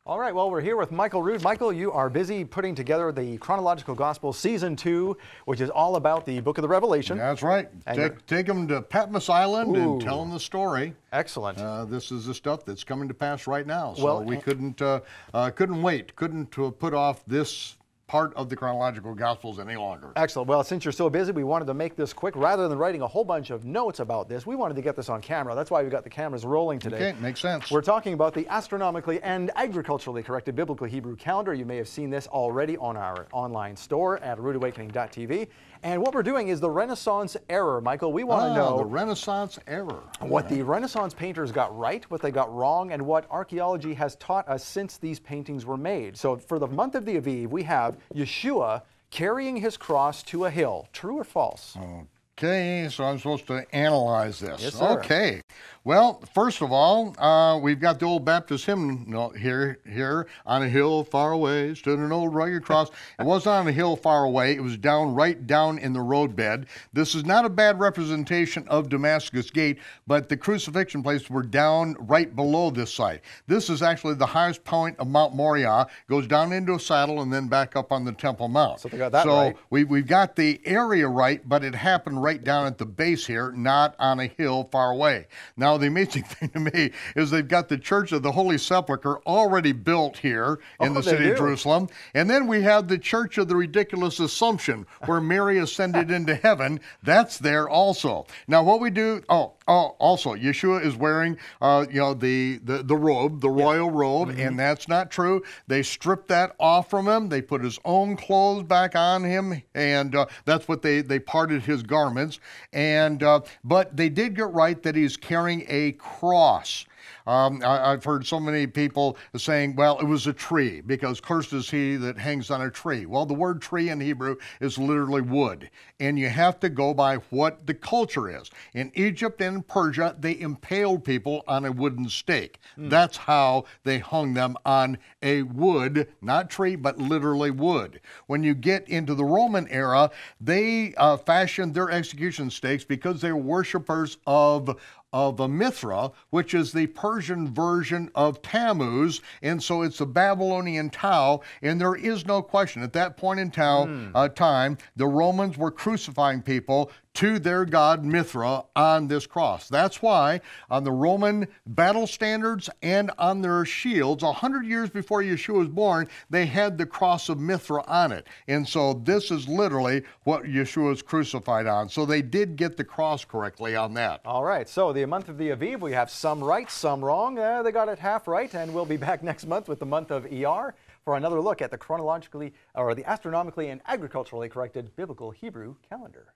All right, well, we're here with Michael Rood. Michael, you are busy putting together the Chronological Gospel Season 2, which is all about the book of the Revelation. That's right. Take them to Patmos Island and tell them the story. Excellent. This is the stuff that's coming to pass right now. So we couldn't wait, couldn't put off this part of the chronological gospels any longer. Excellent. Well, since you're so busy, we wanted to make this quick. Rather than writing a whole bunch of notes about this, we wanted to get this on camera. That's why we got the cameras rolling today. Okay, makes sense. We're talking about the astronomically and agriculturally corrected biblical Hebrew calendar. You may have seen this already on our online store at roodawakening.tv. And what we're doing is the Renaissance error. Michael, we want to know the Renaissance error. What the Renaissance painters got right, what they got wrong, and what archaeology has taught us since these paintings were made. So for the month of the Aviv, we have Yeshua carrying his cross to a hill. True or false? Okay, so I'm supposed to analyze this. Yes, sir. Okay. Well, first of all, we've got the old Baptist hymn here on a hill far away stood an old rugged cross. It wasn't on a hill far away. It was right down in the roadbed. This is not a bad representation of Damascus Gate, but the crucifixion places were down right below this site. This is actually the highest point of Mount Moriah, goes down into a saddle and then back up on the Temple Mount. So they got that right. We've got the area right, but it happened right down at the base here, not on a hill far away. Now, the amazing thing to me is they've got the Church of the Holy Sepulchre already built here in the city of Jerusalem. And then we have the Church of the Ridiculous Assumption, where Mary ascended into heaven. That's there also. Now, what we do, also, Yeshua is wearing, the robe, the royal robe, and that's not true. They stripped that off from him. They put his own clothes back on him, and that's what they parted his garments. And but they did get right that he's carrying a cross. I've heard so many people saying, well, it was a tree, because cursed is he that hangs on a tree. Well, the word tree in Hebrew is literally wood, and you have to go by what the culture is. In Egypt and Persia, they impaled people on a wooden stake. That's how they hung them on a wood, not tree, but literally wood. When you get into the Roman era, they fashioned their execution stakes because they were worshipers of a Mithra, which is the Persian version of Tammuz, and so it's a Babylonian Tau, and there is no question, at that point in time, the Romans were crucifying people to their god Mithra on this cross. That's why on the Roman battle standards and on their shields, 100 years before Yeshua was born, they had the cross of Mithra on it. And so this is literally what Yeshua was crucified on. So they did get the cross correctly on that. All right, so the month of the Aviv, we have some right, some wrong. They got it half right, and we'll be back next month with the month of ER for another look at the astronomically and agriculturally corrected biblical Hebrew calendar.